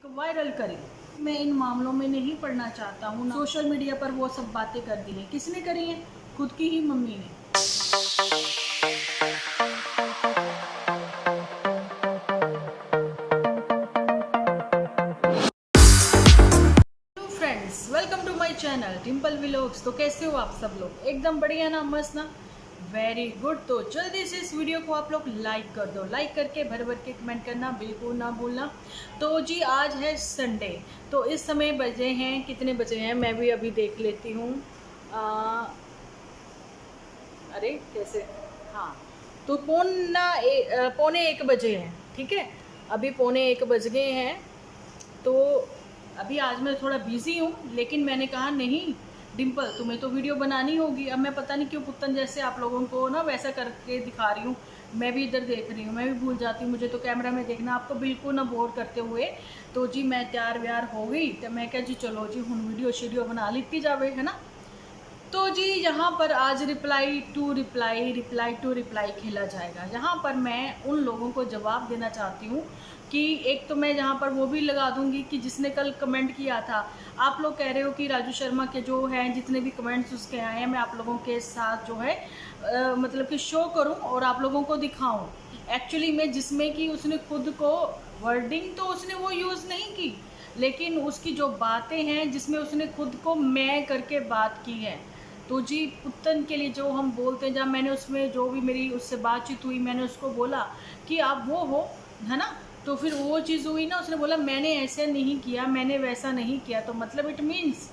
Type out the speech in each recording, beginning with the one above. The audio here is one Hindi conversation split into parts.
वायरल करें। मैं इन मामलों में नहीं पढ़ना चाहता हूँ। सोशल मीडिया पर वो सब बातें कर दी हैं, किसने करी हैं? खुद की ही मम्मी ने। Hello friends, welcome to my channel Dimple vlogs. तो कैसे हो आप सब लोग? एकदम बढ़िया ना, मस्त ना, वेरी गुड। तो जल्दी से इस वीडियो को आप लोग लाइक कर दो, लाइक करके भर भर के कमेंट करना बिल्कुल ना भूलना। तो जी आज है संडे, तो इस समय बजे हैं, कितने बजे हैं मैं भी अभी देख लेती हूँ। अरे कैसे, हाँ, तो पौने एक बजे हैं, ठीक है, अभी पौने एक बज गए हैं। तो अभी आज मैं थोड़ा बिजी हूँ, लेकिन मैंने कहा नहीं डिम्पल, तुम्हें तो वीडियो बनानी होगी। अब मैं पता नहीं क्यों पुत्तन जैसे आप लोगों को ना वैसा करके दिखा रही हूँ। मैं भी इधर देख रही हूँ, मैं भी भूल जाती हूँ, मुझे तो कैमरा में देखना आपको बिल्कुल ना बोर करते हुए। तो जी मैं तैयार व्यार हो गई, तो मैं क्या जी चलो जी हूँ वीडियो शीडियो बना लीती जावे, है ना। तो जी यहाँ पर आज रिप्लाई टू रिप्लाई खेला जाएगा। यहाँ पर मैं उन लोगों को जवाब देना चाहती हूँ कि एक तो मैं यहाँ पर वो भी लगा दूंगी कि जिसने कल कमेंट किया था। आप लोग कह रहे हो कि राजू शर्मा के जो हैं जितने भी कमेंट्स उसके आए हैं मैं आप लोगों के साथ जो है मतलब कि शो करूँ और आप लोगों को दिखाऊँ। एक्चुअली में जिसमें कि उसने खुद को वर्डिंग तो उसने वो यूज़ नहीं की, लेकिन उसकी जो बातें हैं जिसमें उसने खुद को मैं करके बात की है। तो जी पुत्तन के लिए जो हम बोलते हैं, जब मैंने उसमें जो भी मेरी उससे बातचीत हुई, मैंने उसको बोला कि आप वो हो, है ना। तो फिर वो चीज़ हुई ना, उसने बोला मैंने ऐसे नहीं किया, मैंने वैसा नहीं किया, तो मतलब इट मीन्स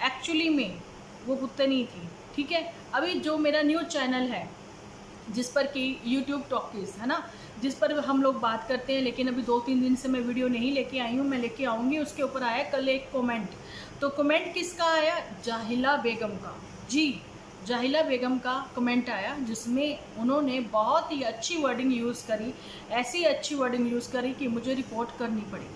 एक्चुअली में वो पुत्तन ही थी, ठीक है। अभी जो मेरा न्यूज़ चैनल है जिस पर कि यूट्यूब टॉकीज़ है ना, जिस पर हम लोग बात करते हैं, लेकिन अभी 2-3 दिन से मैं वीडियो नहीं लेके आई हूँ, मैं लेके आऊँगी। उसके ऊपर आया कल एक कमेंट, तो कमेंट किसका आया? जाहिला बेगम का। जी जाहिला बेगम का कमेंट आया, जिसमें उन्होंने बहुत ही अच्छी वर्डिंग यूज़ करी, ऐसी अच्छी वर्डिंग यूज़ करी कि मुझे रिपोर्ट करनी पड़ी।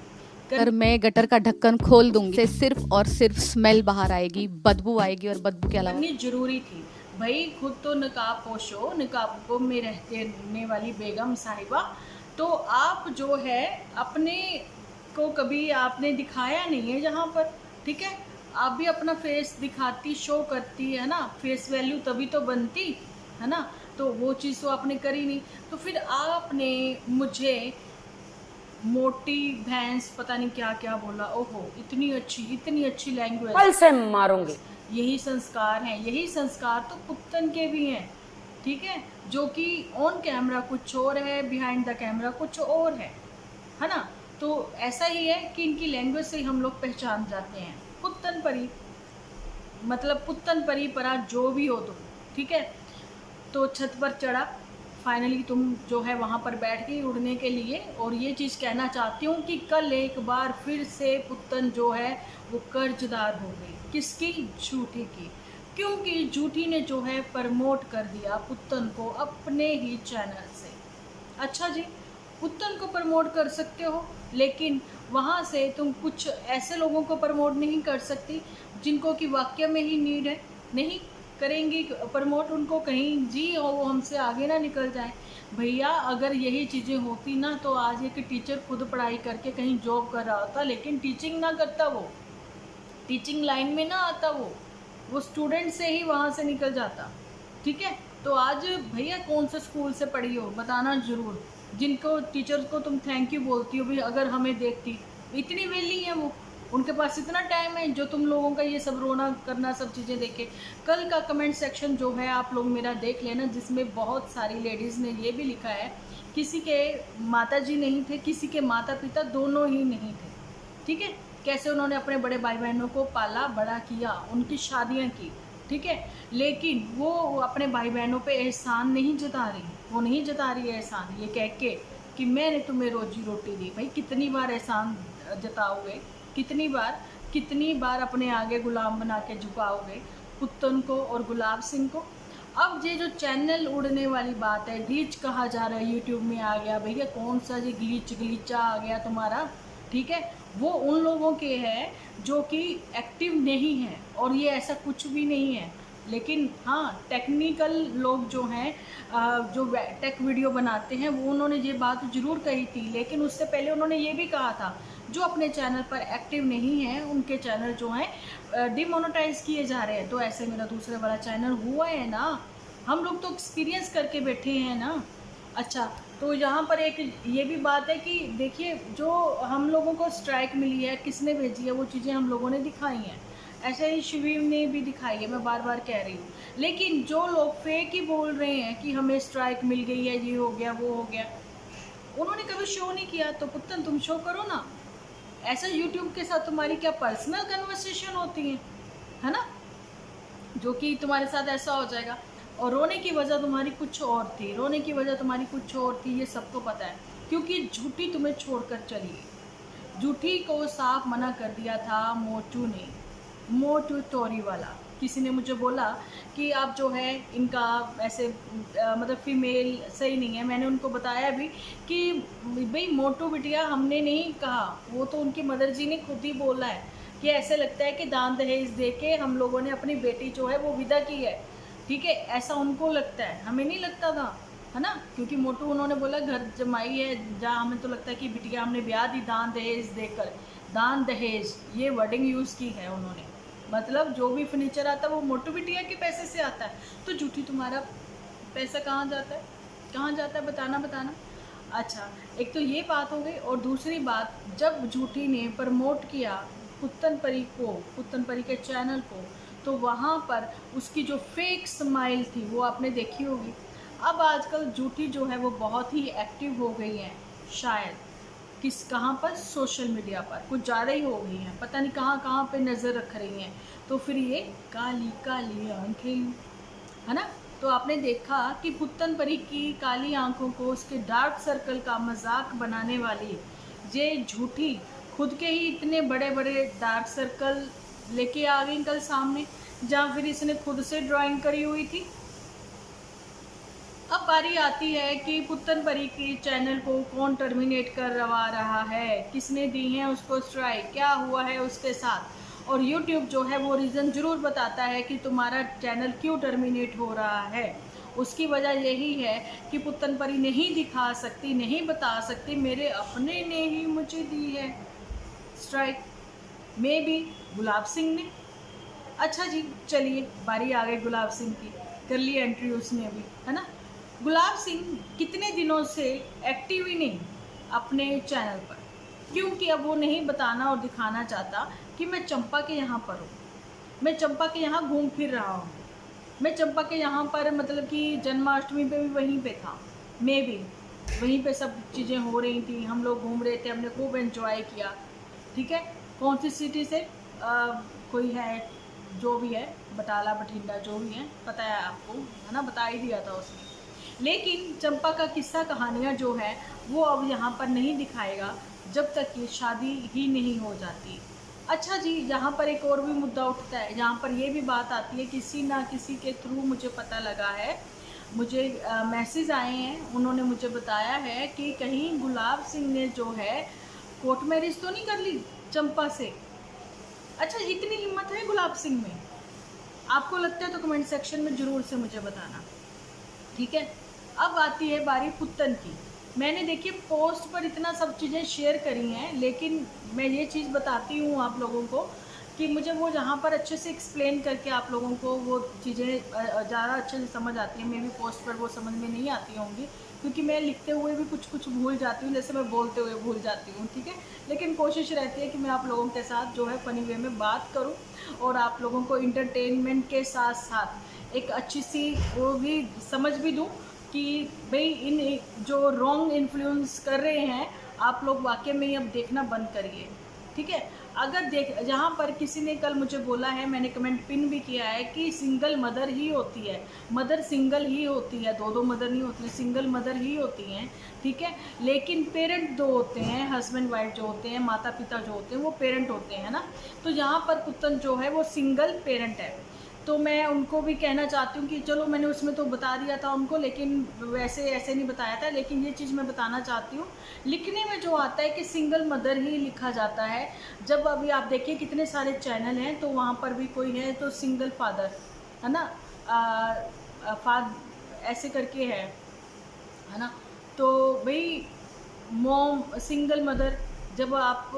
अगर मैं गटर का ढक्कन खोल दूंगी से सिर्फ और सिर्फ स्मेल बाहर आएगी, बदबू आएगी, और बदबू के अलावा करनी जरूरी थी भाई। खुद तो निकाब पोशो, निकाब में रहने वाली बेगम साहिबा, तो आप जो है अपने को कभी आपने दिखाया नहीं है जहाँ पर, ठीक है। आप भी अपना फेस दिखाती, शो करती है ना, फेस वैल्यू तभी तो बनती है ना। तो वो चीज़ तो आपने करी नहीं, तो फिर आपने मुझे मोटी भैंस पता नहीं क्या क्या बोला। ओहो, इतनी अच्छी लैंग्वेज, कल से मारूंगी। यही संस्कार हैं, यही संस्कार तो पुत्तन के भी हैं, ठीक है। जो कि ऑन कैमरा कुछ और है, बिहाइंड द कैमरा कुछ और है ना। तो ऐसा ही है कि इनकी लैंग्वेज से ही हम लोग पहचान जाते हैं। पुत्तन परी मतलब पुत्तन परी परा जो भी हो तुम, ठीक है। तो छत पर चढ़ा, फाइनली तुम जो है वहाँ पर बैठ गई उड़ने के लिए। और ये चीज़ कहना चाहती हूँ कि कल एक बार फिर से पुत्तन जो है वो कर्जदार हो गई। किसकी? झूठी की। क्योंकि झूठी ने जो है प्रमोट कर दिया पुत्तन को अपने ही चैनल से। अच्छा जी, पुत्तन को प्रमोट कर सकते हो, लेकिन वहाँ से तुम कुछ ऐसे लोगों को प्रमोट नहीं कर सकती जिनको कि वाक्य में ही नीड है। नहीं करेंगी प्रमोट उनको, कहीं जी हो वो हमसे आगे ना निकल जाए। भैया अगर यही चीज़ें होती ना, तो आज एक टीचर खुद पढ़ाई करके कहीं जॉब कर रहा होता, लेकिन टीचिंग ना करता, वो टीचिंग लाइन में ना आता, वो स्टूडेंट से ही वहाँ से निकल जाता, ठीक है। तो आज भैया कौन से स्कूल से पढ़ी हो बताना ज़रूर, जिनको टीचर को तुम थैंक यू बोलती हो भी। अगर हमें देखती, इतनी वेली है वो, उनके पास इतना टाइम है जो तुम लोगों का ये सब रोना करना सब चीज़ें देखे। कल का कमेंट सेक्शन जो है आप लोग मेरा देख लेना, जिसमें बहुत सारी लेडीज़ ने ये भी लिखा है, किसी के माता जी नहीं थे, किसी के माता पिता दोनों ही नहीं थे, ठीक है। कैसे उन्होंने अपने बड़े भाई बहनों को पाला बड़ा किया, उनकी शादियां की, ठीक है। लेकिन वो अपने भाई बहनों पे एहसान नहीं जता रही, वो नहीं जता रही है एहसान ये कह के कि मैंने तुम्हें रोजी रोटी दी। भाई कितनी बार एहसान जताओगे, कितनी बार अपने आगे गुलाम बना के झुकाओगे पुत्तन को और गुलाब सिंह को। अब ये जो चैनल उड़ने वाली बात है, ग्लिच कहा जा रहा है, यूट्यूब में आ गया भैया, कौन सा जी ग्लिचा आ गया तुम्हारा, ठीक है। वो उन लोगों के हैं जो कि एक्टिव नहीं हैं, और ये ऐसा कुछ भी नहीं है। लेकिन हाँ, टेक्निकल लोग जो हैं, जो टेक वीडियो बनाते हैं, वो उन्होंने ये बात ज़रूर कही थी, लेकिन उससे पहले उन्होंने ये भी कहा था जो अपने चैनल पर एक्टिव नहीं है उनके चैनल जो हैं डिमोनेटाइज किए जा रहे हैं। तो ऐसे मेरा दूसरे वाला चैनल हुआ है ना, हम लोग तो एक्सपीरियंस करके बैठे हैं ना। अच्छा, तो यहाँ पर एक ये भी बात है कि देखिए, जो हम लोगों को स्ट्राइक मिली है, किसने भेजी है, वो चीज़ें हम लोगों ने दिखाई हैं। ऐसे ही शिविर ने भी दिखाई है, मैं बार बार कह रही हूँ। लेकिन जो लोग फेक ही बोल रहे हैं कि हमें स्ट्राइक मिल गई है, ये हो गया वो हो गया, उन्होंने कभी शो नहीं किया। तो पुत्तन तुम शो करो ना। ऐसा यूट्यूब के साथ तुम्हारी क्या पर्सनल कन्वर्सेशन होती है ना, जो कि तुम्हारे साथ ऐसा हो जाएगा। और रोने की वजह तुम्हारी कुछ और थी, रोने की वजह तुम्हारी कुछ और थी, ये सबको पता है। क्योंकि झूठी तुम्हें छोड़कर चली गई। झूठी को साफ मना कर दिया था मोटू ने, मोटू टोरी वाला। किसी ने मुझे बोला कि आप जो है इनका ऐसे मतलब फीमेल सही नहीं है। मैंने उनको बताया भी कि भाई मोटू बिटिया हमने नहीं कहा, वो तो उनकी मदर जी ने खुद ही बोला है कि ऐसे लगता है कि दान दहेज दे के हम लोगों ने अपनी बेटी जो है वो विदा की है। ठीक है, ऐसा उनको लगता है, हमें नहीं लगता था, है ना। क्योंकि मोटू उन्होंने बोला घर जमाई है जहाँ, हमें तो लगता है कि बिटिया हमने ब्याह दी दान दहेज देकर। दान दहेज ये वर्डिंग यूज़ की है उन्होंने, मतलब जो भी फर्नीचर आता है वो मोटू बिटिया के पैसे से आता है। तो झूठी तुम्हारा पैसा कहाँ जाता है, कहाँ जाता है, बताना बताना। अच्छा, एक तो ये बात हो गई। और दूसरी बात, जब झूठी ने प्रमोट किया पुत्तन परी को, पुत्तन परी के चैनल को, तो वहाँ पर उसकी जो फेक स्माइल थी वो आपने देखी होगी। अब आजकल झूठी जो है वो बहुत ही एक्टिव हो गई हैं, शायद किस कहाँ पर, सोशल मीडिया पर कुछ ज़्यादा ही हो गई हैं, पता नहीं कहाँ कहाँ पे नज़र रख रही हैं। तो फिर ये काली काली आंखें, है ना। तो आपने देखा कि पुत्तन परी की काली आंखों को उसके डार्क सर्कल का मजाक बनाने वाली ये झूठी खुद के ही इतने बड़े बड़े डार्क सर्कल लेके आ गई कल सामने, जहाँ फिर इसने खुद से ड्राइंग करी हुई थी। अब बारी आती है कि पुत्तन परी के चैनल को कौन टर्मिनेट करवा रहा है, किसने दी है उसको स्ट्राइक, क्या हुआ है उसके साथ। और यूट्यूब जो है वो रीज़न ज़रूर बताता है कि तुम्हारा चैनल क्यों टर्मिनेट हो रहा है। उसकी वजह यही है कि पुत्तन परी नहीं दिखा सकती, नहीं बता सकती, मेरे अपने ने ही मुझे दी है strike, may be Gulab Singh ने। अच्छा जी, चलिए बारी आ गई गुलाब सिंह की, कर ली एंट्री उसने भी, है ना। गुलाब सिंह कितने दिनों से एक्टिव ही नहीं अपने चैनल पर, क्योंकि अब वो नहीं बताना और दिखाना चाहता कि मैं चंपा के यहाँ पर हूँ, मैं चंपा के यहाँ घूम फिर रहा हूँ, मैं चंपा के यहाँ पर मतलब कि जन्माष्टमी पे भी वहीं पे था, मैं भी वहीं पे सब चीज़ें हो रही थी, हम लोग घूम रहे थे, हमने खूब एंजॉय किया। ठीक है, कौन सी सिटी से कोई है, जो भी है, बटाला बठिंडा जो भी है, पता है आपको, है ना, बता ही दिया था उसने। लेकिन चंपा का किस्सा कहानियाँ जो है वो अब यहाँ पर नहीं दिखाएगा जब तक कि शादी ही नहीं हो जाती। अच्छा जी, यहाँ पर एक और भी मुद्दा उठता है, जहाँ पर ये भी बात आती है, किसी ना किसी के थ्रू मुझे पता लगा है, मुझे मैसेज आए हैं, उन्होंने मुझे बताया है कि कहीं गुलाब सिंह ने जो है कोर्ट मैरिज तो नहीं कर ली चंपा से। अच्छा, इतनी हिम्मत है गुलाब सिंह में? आपको लगता है तो कमेंट सेक्शन में ज़रूर से मुझे बताना। ठीक है, अब आती है बारी पुत्तन की। मैंने देखिए पोस्ट पर इतना सब चीज़ें शेयर करी हैं, लेकिन मैं ये चीज़ बताती हूँ आप लोगों को कि मुझे वो जहाँ पर अच्छे से एक्सप्लेन करके आप लोगों को वो चीज़ें ज़्यादा अच्छे से समझ आती हैं। मेरी पोस्ट पर वो समझ में नहीं आती होंगी, क्योंकि मैं लिखते हुए भी कुछ कुछ भूल जाती हूँ, जैसे मैं बोलते हुए भूल जाती हूँ। ठीक है, लेकिन कोशिश रहती है कि मैं आप लोगों के साथ जो है फ़नी वे में बात करूँ और आप लोगों को इंटरटेनमेंट के साथ साथ एक अच्छी सी वो भी समझ भी दूँ कि भाई इन जो रॉन्ग इन्फ्लुएंस कर रहे हैं आप लोग, वाकई में ही अब देखना बंद करिए। ठीक है, अगर देख, जहाँ पर किसी ने कल मुझे बोला है, मैंने कमेंट पिन भी किया है कि सिंगल मदर ही होती है, मदर सिंगल ही होती है, दो दो मदर नहीं होती, सिंगल मदर ही होती हैं। ठीक है, लेकिन पेरेंट दो होते हैं, हस्बैंड वाइफ जो होते हैं, माता पिता जो होते हैं वो पेरेंट होते हैं ना। तो यहाँ पर पुत्तन जो है वो सिंगल पेरेंट है। तो मैं उनको भी कहना चाहती हूँ कि चलो मैंने उसमें तो बता दिया था उनको, लेकिन वैसे ऐसे नहीं बताया था, लेकिन ये चीज़ मैं बताना चाहती हूँ। लिखने में जो आता है कि सिंगल मदर ही लिखा जाता है, जब अभी आप देखिए कितने सारे चैनल हैं तो वहाँ पर भी कोई है तो सिंगल फादर, है ना, ऐसे करके है ना। तो भाई मॉम, सिंगल मदर, जब आप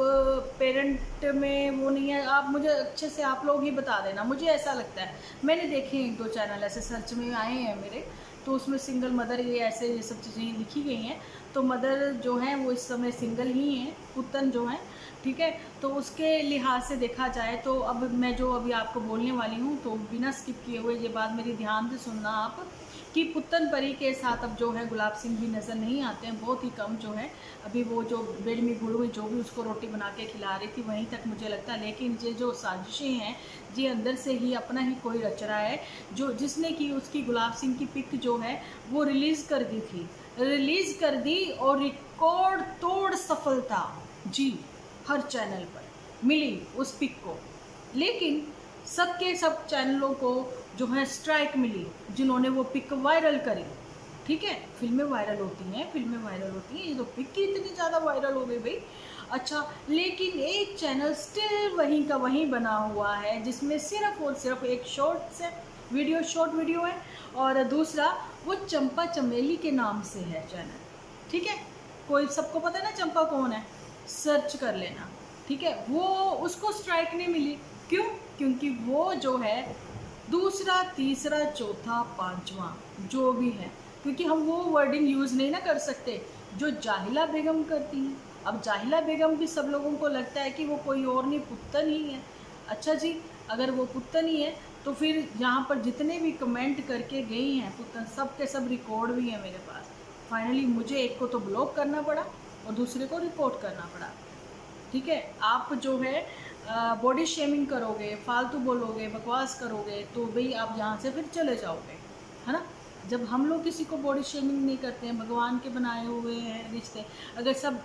पेरेंट में वो नहीं है, आप मुझे अच्छे से आप लोग ही बता देना, मुझे ऐसा लगता है। मैंने देखे हैं 1-2 चैनल ऐसे सर्च में आए हैं मेरे, तो उसमें सिंगल मदर ये सब चीज़ें लिखी गई हैं। तो मदर जो हैं वो इस समय सिंगल ही हैं, पुतन जो हैं, ठीक है। तो उसके लिहाज से देखा जाए तो अब मैं जो अभी आपको बोलने वाली हूँ, तो बिना स्किप किए हुए ये बात मेरी ध्यान से सुनना आप, कि पुत्तन परी के साथ अब जो है गुलाब सिंह भी नज़र नहीं आते हैं, बहुत ही कम जो है। अभी वो जो बेड में गुड़ हुई जो भी उसको रोटी बना के खिला रही थी वहीं तक मुझे लगता है। लेकिन ये जो साजिशें हैं ये अंदर से ही अपना ही कोई रच रहा है, जो जिसने कि उसकी गुलाब सिंह की पिक जो है वो रिलीज़ कर दी थी, रिलीज़ कर दी और रिकॉर्ड तोड़ सफलता जी हर चैनल पर मिली उस पिक को। लेकिन सबके सब चैनलों को जो है स्ट्राइक मिली जिन्होंने वो पिक वायरल करी, ठीक है। फिल्में वायरल होती हैं, फिल्में वायरल होती हैं, ये तो पिक ही इतनी ज़्यादा वायरल हो गई भाई। अच्छा, लेकिन एक चैनल स्टिल वहीं का वहीं बना हुआ है, जिसमें सिर्फ और सिर्फ एक शॉर्ट वीडियो है, और दूसरा वो चंपा चमेली के नाम से है चैनल, ठीक है। कोई सबको पता है ना चंपा कौन है, सर्च कर लेना, ठीक है। वो उसको स्ट्राइक नहीं मिली, क्यों? क्योंकि वो जो है दूसरा, तीसरा, चौथा, पांचवा जो भी है, क्योंकि हम वो वर्डिंग यूज़ नहीं ना कर सकते जो जाहिला बेगम करती हैं। अब जाहिला बेगम भी सब लोगों को लगता है कि वो कोई और नहीं, पुत्तन ही है। अच्छा जी, अगर वो पुत्तन ही है तो फिर यहाँ पर जितने भी कमेंट करके गई हैं पुत्तन, सब के सब रिकॉर्ड भी है मेरे पास। फाइनली मुझे एक को तो ब्लॉक करना पड़ा और दूसरे को रिपोर्ट करना पड़ा, ठीक है। आप जो है बॉडी शेमिंग करोगे, फालतू बोलोगे, बकवास करोगे, तो भाई आप यहाँ से फिर चले जाओगे, है ना। जब हम लोग किसी को बॉडी शेमिंग नहीं करते हैं, भगवान के बनाए हुए हैं रिश्ते, अगर सब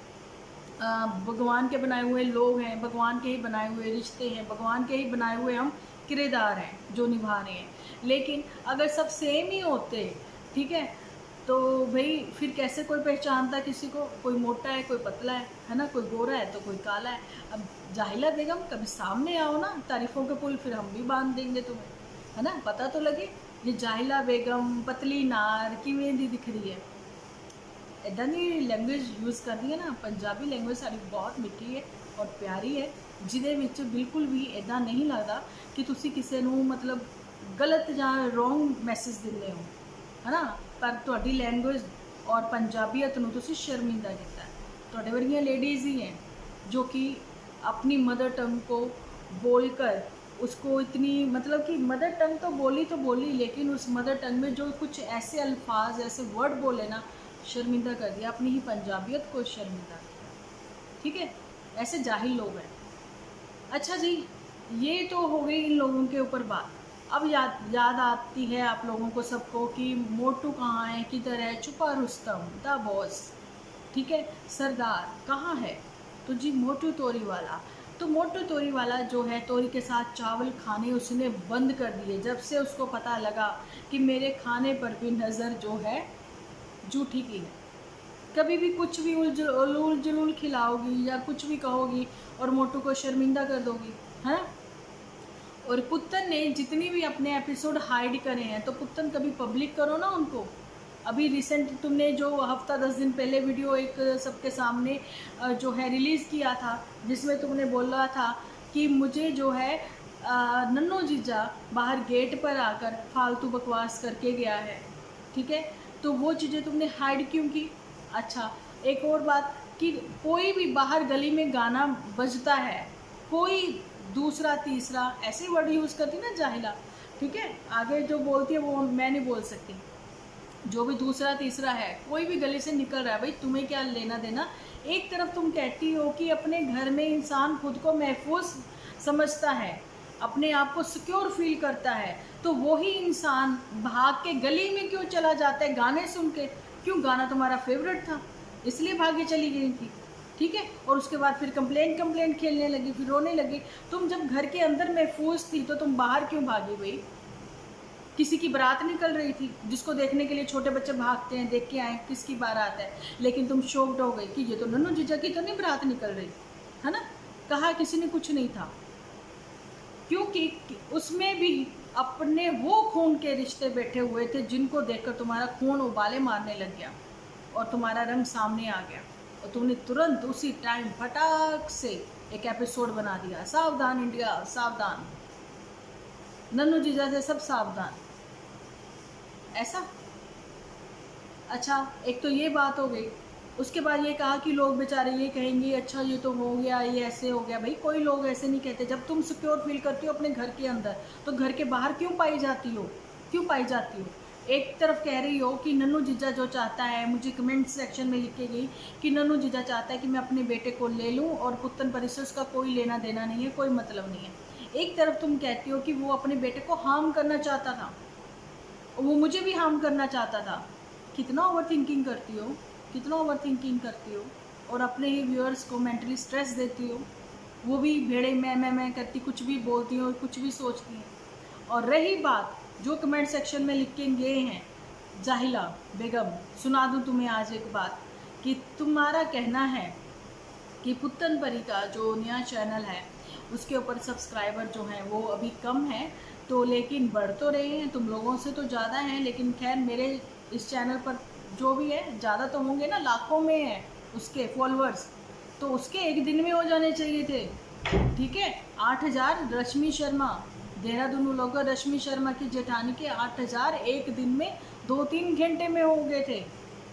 भगवान के बनाए हुए लोग हैं, भगवान के ही बनाए हुए रिश्ते हैं, भगवान के ही बनाए हुए हम किरदार हैं जो निभा रहे हैं, लेकिन अगर सब सेम ही होते, ठीक है, तो भाई फिर कैसे कोई पहचानता किसी को, कोई मोटा है, कोई पतला है ना, कोई गोरा है तो कोई काला है। अब जाहिला बेगम कभी सामने आओ ना, तारीफ़ों के पुल फिर हम भी बांध देंगे तुम्हें, है ना, पता तो लगे ये जाहिला बेगम पतली नार किवें दी दिख रही है। इदा दी लैंग्वेज यूज़ करदी है ना, पंजाबी लैंग्वेज साड़ी बहुत मिठी है और प्यारी है, जिहदे विच बिल्कुल भी इदा नहीं लगता कि तुसी किसी नूं मतलब गलत जां रोंग मैसेज दिंदे हो, है ना। पर तुहाडी लैंग्वेज और पंजाबीयत नूं तुसी शर्मिंदा कीता है। तुहाडे वर्गियां लेडीज़ ही हैं जो कि अपनी मदर टंग को बोलकर उसको इतनी मतलब कि मदर टंग तो बोली, लेकिन उस मदर टंग में जो कुछ ऐसे अल्फाज, ऐसे वर्ड बोले ना, शर्मिंदा कर दिया, अपनी ही पंजाबियत को शर्मिंदा किया, ठीक है। ऐसे जाहिल लोग हैं। अच्छा जी, ये तो हो गई इन लोगों के ऊपर बात। अब याद आती है आप लोगों को सबको कि मोटू कहाँ है, किधर है, छुपा रुस्तम द बॉस, ठीक है, सरदार कहाँ है, तो जी मोटू तोरी वाला। तो मोटू तोरी वाला जो है तोरी के साथ चावल खाने उसने बंद कर दिए जब से उसको पता लगा कि मेरे खाने पर भी नज़र जो है झूठी की है। कभी भी कुछ भी उलूल जलूल खिलाओगी या कुछ भी कहोगी और मोटू को शर्मिंदा कर दोगी, है ना। और पुत्तन ने जितनी भी अपने एपिसोड हाइड करे हैं, तो पुत्तन कभी पब्लिक करो ना उनको। अभी रिसेंट तुमने जो हफ्ता 10 दिन पहले वीडियो एक सबके सामने जो है रिलीज़ किया था, जिसमें तुमने बोला था कि मुझे जो है नन्नू जीजा बाहर गेट पर आकर फालतू बकवास करके गया है, ठीक है। तो वो चीज़ें तुमने हाइड क्यों की? अच्छा, एक और बात कि कोई भी बाहर गली में गाना बजता है, कोई दूसरा तीसरा ऐसे वर्ड यूज़ करती ना जाहिला, ठीक है, आगे जो बोलती है वो मैं नहीं बोल सकती, जो भी दूसरा तीसरा है कोई भी गली से निकल रहा है, भाई तुम्हें क्या लेना देना। एक तरफ तुम कहती हो कि अपने घर में इंसान खुद को महफूज समझता है, अपने आप को सिक्योर फील करता है, तो वही इंसान भाग के गली में क्यों चला जाता है गाने सुन के? क्यों? गाना तुम्हारा फेवरेट था इसलिए भागे चली गई थी, ठीक है। और उसके बाद फिर कंप्लेंट खेलने लगी, फिर रोने लगी। तुम जब घर के अंदर महफूज थी तो तुम बाहर क्यों भागी भाई? किसी की बारात निकल रही थी जिसको देखने के लिए छोटे बच्चे भागते हैं, देख के आए किसकी बारात है, लेकिन तुम शॉक्ड हो गई कि ये तो नन्नू जीजा की तो नहीं बारात निकल रही, है ना। कहा किसी ने कुछ नहीं था, क्योंकि उसमें भी अपने वो खून के रिश्ते बैठे हुए थे जिनको देखकर तुम्हारा खून उबाले मारने लग गया और तुम्हारा रंग सामने आ गया, और तुमने तुरंत उसी टाइम फटाक से एक एपिसोड बना दिया, सावधान इंडिया सावधान, नन्नू जीजा से सब सावधान, ऐसा। अच्छा, एक तो ये बात हो गई। उसके बाद ये कहा कि लोग बेचारे ये कहेंगे अच्छा ये तो हो गया, ये ऐसे हो गया। भाई कोई लोग ऐसे नहीं कहते। जब तुम सिक्योर फील करती हो अपने घर के अंदर, तो घर के बाहर क्यों पाई जाती हो, क्यों पाई जाती हो? एक तरफ कह रही हो कि नन्नू जीजा जो चाहता है, मुझे कमेंट सेक्शन में लिख के गई कि नन्नू जीजा चाहता है कि मैं अपने बेटे को ले लूँ और पुत्तन परी से उसका कोई लेना देना नहीं है, कोई मतलब नहीं है। एक तरफ तुम कहती हो कि वो अपने बेटे को हार्म करना चाहता था, वो मुझे भी हार्म करना चाहता था। कितना ओवर थिंकिंग करती हो, कितना ओवर थिंकिंग करती हो, और अपने ही व्यूअर्स को मेंटली स्ट्रेस देती हो। वो भी भेड़े मैं करती, कुछ भी बोलती हो, कुछ भी सोचती हैं। और रही बात जो कमेंट सेक्शन में लिख के गए हैं, जाहिला बेगम, सुना दूँ तुम्हें आज एक बात कि तुम्हारा कहना है कि पुत्तन परी का जो नया चैनल है उसके ऊपर सब्सक्राइबर जो हैं वो अभी कम है, तो लेकिन बढ़ तो रहे हैं, तुम लोगों से तो ज़्यादा हैं। लेकिन खैर मेरे इस चैनल पर जो भी है ज़्यादा तो होंगे ना, लाखों में है उसके फॉलोअर्स, तो उसके एक दिन में हो जाने चाहिए थे। ठीक है, 8,000 रश्मि शर्मा, देहरादून लोग रश्मि शर्मा की जेठानी के 8,000 एक दिन में 2-3 घंटे में हो गए थे।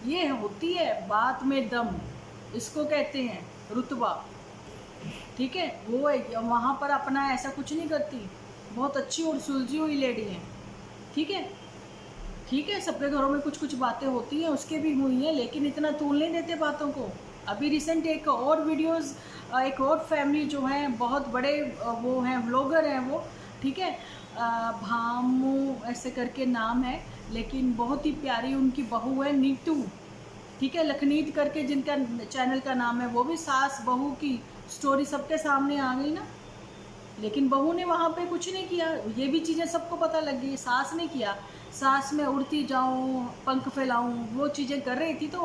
ये होती है बात में दम, इसको कहते हैं रुतबा। ठीक है, वो वहाँ पर अपना ऐसा कुछ नहीं करती, बहुत अच्छी और सुलझी हुई लेडी है। ठीक है, ठीक है, सबके घरों में कुछ कुछ बातें होती हैं, उसके भी हुई हैं, लेकिन इतना तूल नहीं देते बातों को। अभी रिसेंट एक और वीडियोस, एक और फैमिली जो है बहुत बड़े वो हैं, व्लॉगर हैं वो, ठीक है, भामू ऐसे करके नाम है, लेकिन बहुत ही प्यारी उनकी बहू है नीतू। ठीक है, लखनीत करके जिनका चैनल का नाम है, वो भी सास बहू की स्टोरी सबके सामने आ गई ना। लेकिन बहू ने वहाँ पे कुछ नहीं किया, ये भी चीज़ें सबको पता लग गई। सास ने किया, सास में उड़ती जाऊँ, पंख फैलाऊँ, वो चीज़ें कर रही थी। तो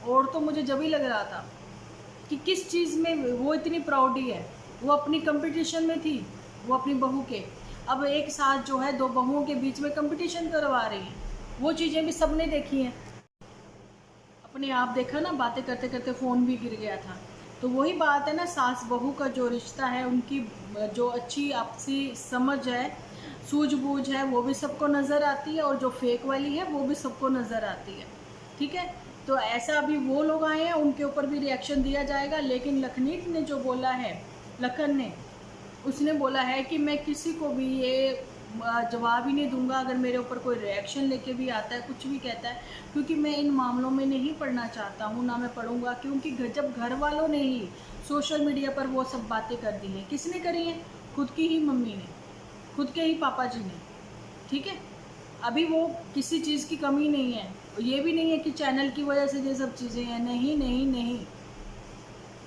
और तो मुझे जब ही लग रहा था कि किस चीज़ में वो इतनी प्राउडी है। वो अपनी कंपटीशन में थी, वो अपनी बहू के। अब एक सास जो है दो बहुओं के बीच में कंपटीशन करवा रही है, वो चीज़ें भी सबने देखी हैं। अपने आप देखा ना, बातें करते करते फ़ोन भी गिर गया था। तो वही बात है ना, सास बहू का जो रिश्ता है, उनकी जो अच्छी आपसी समझ है, सूझबूझ है, वो भी सबको नज़र आती है, और जो फेक वाली है वो भी सबको नज़र आती है। ठीक है, तो ऐसा अभी वो लोग आए हैं, उनके ऊपर भी रिएक्शन दिया जाएगा। लेकिन लखनीत ने जो बोला है, लखन ने, उसने बोला है कि मैं किसी को भी ये जवाब ही नहीं दूंगा अगर मेरे ऊपर कोई रिएक्शन लेके भी आता है, कुछ भी कहता है, क्योंकि मैं इन मामलों में नहीं पढ़ना चाहता हूँ, ना मैं पढ़ूंगा। क्योंकि जब घर वालों ने ही सोशल मीडिया पर वो सब बातें कर दी हैं, किसने करी हैं? खुद की ही मम्मी ने, खुद के ही पापा जी ने। ठीक है, अभी वो किसी चीज़ की कमी नहीं है। ये भी नहीं है कि चैनल की वजह से ये सब चीज़ें हैं, नहीं नहीं नहीं।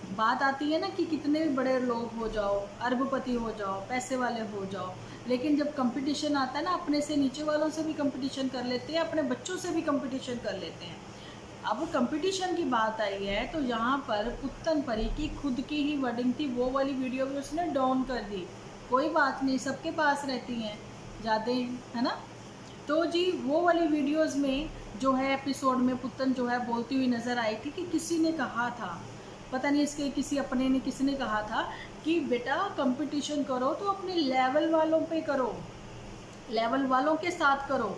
बात आती है ना कि कितने भी बड़े लोग हो जाओ, अरबपति हो जाओ, पैसे वाले हो जाओ, लेकिन जब कंपटीशन आता है ना, अपने से नीचे वालों से भी कंपटीशन कर लेते हैं, अपने बच्चों से भी कंपटीशन कर लेते हैं। अब कंपटीशन की बात आई है तो यहाँ पर पुत्तन परी की खुद की ही वर्डिंग थी, वो वाली वीडियो भी उसने डाउन कर दी। कोई बात नहीं, सबके पास रहती हैं ज़्यादा, है ना। तो जी वो वाली वीडियोस में जो है एपिसोड में पुत्तन जो है बोलती हुई नज़र आई थी कि किसी ने कहा था, पता नहीं इसके किसी अपने ने किसने कहा था कि बेटा कंपटीशन करो तो अपने लेवल वालों पे करो, लेवल वालों के साथ करो।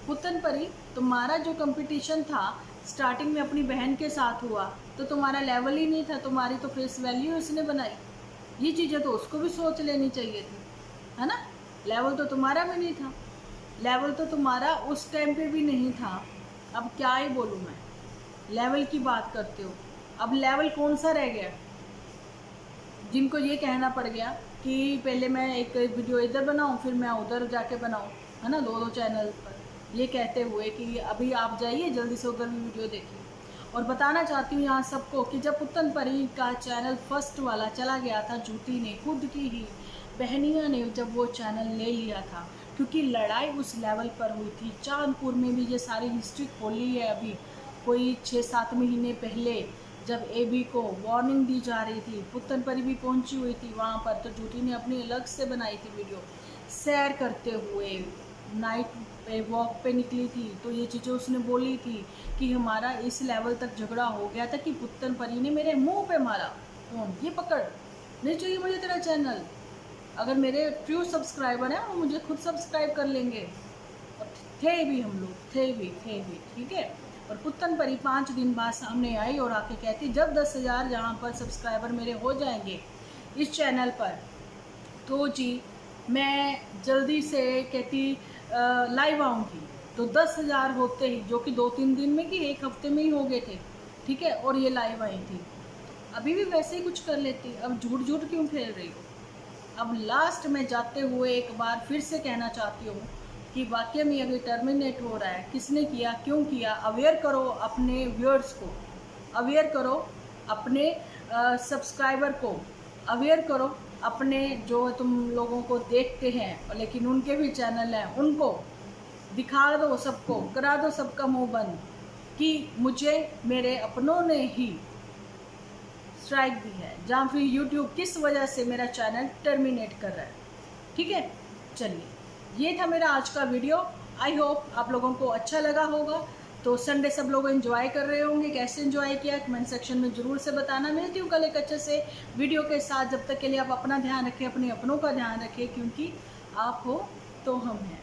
पुत्तन परी, तुम्हारा जो कंपटीशन था स्टार्टिंग में अपनी बहन के साथ हुआ, तो तुम्हारा लेवल ही नहीं था, तुम्हारी तो फेस वैल्यू उसने बनाई। ये चीज़ें तो उसको भी सोच लेनी चाहिए थी, है ना। लेवल तो तुम्हारा भी नहीं था, लेवल तो तुम्हारा उस टाइम पे भी नहीं था। अब क्या ही बोलूँ मैं, लेवल की बात करते हो, अब लेवल कौन सा रह गया? जिनको ये कहना पड़ गया कि पहले मैं एक वीडियो इधर बनाऊं फिर मैं उधर जाके बनाऊं, है ना, दो चैनल पर, ये कहते हुए कि अभी आप जाइए जल्दी से उधर भी वीडियो देखिए। और बताना चाहती हूँ यहाँ सबको कि जब पुत्तन परी का चैनल फर्स्ट वाला चला गया था, जूती ने, खुद की ही बहनिया ने जब वो चैनल ले लिया था, क्योंकि लड़ाई उस लेवल पर हुई थी। चांदपुर में भी ये सारी हिस्ट्री खोली है अभी कोई 6-7 महीने पहले, जब एबी को वार्निंग दी जा रही थी। पुत्तन परी भी पहुंची हुई थी वहाँ पर, तो जूटी ने अपनी अलग से बनाई थी वीडियो, सैर करते हुए, नाइट पे वॉक पे निकली थी तो ये चीज़ें उसने बोली थी कि हमारा इस लेवल तक झगड़ा हो गया था कि पुत्तन परी ने मेरे मुंह पे मारा फोन, ये पकड़, नहीं चाहिए मुझे तेरा चैनल। अगर मेरे ट्रू सब्सक्राइबर हैं वो मुझे खुद सब्सक्राइब कर लेंगे, और थे भी, हम लोग थे भी, ठीक है। और पुत्तन परी 5 दिन बाद सामने आई और आके कहती जब 10,000 जहाँ पर सब्सक्राइबर मेरे हो जाएंगे इस चैनल पर तो जी मैं जल्दी से कहती लाइव आऊँगी। तो 10,000 होते ही, जो कि 2-3 दिन में कि 1 हफ्ते में ही हो गए थे, ठीक है, और ये लाइव आई थी। अभी भी वैसे ही कुछ कर लेती, अब झूठ क्यों खेल रही हो। अब लास्ट में जाते हुए एक बार फिर से कहना चाहती हूँ कि वाकई में अगर टर्मिनेट हो रहा है, किसने किया, क्यों किया, अवेयर करो अपने व्यूअर्स को, अवेयर करो अपने सब्सक्राइबर को, अवेयर करो अपने जो तुम लोगों को देखते हैं लेकिन उनके भी चैनल हैं, उनको दिखा दो, सबको करा दो सबका मुंह बंद कि मुझे मेरे अपनों ने ही स्ट्राइक दी है, जहाँ फिर यूट्यूब किस वजह से मेरा चैनल टर्मिनेट कर रहा है। ठीक है, चलिए ये था मेरा आज का वीडियो। आई होप आप लोगों को अच्छा लगा होगा। तो संडे सब लोग एंजॉय कर रहे होंगे, कैसे एंजॉय किया कमेंट सेक्शन में ज़रूर से बताना। मिलती हूँ कल एक अच्छे से वीडियो के साथ। जब तक के लिए आप अपना ध्यान रखें, अपने अपनों का ध्यान रखें, क्योंकि आप हो तो हम हैं।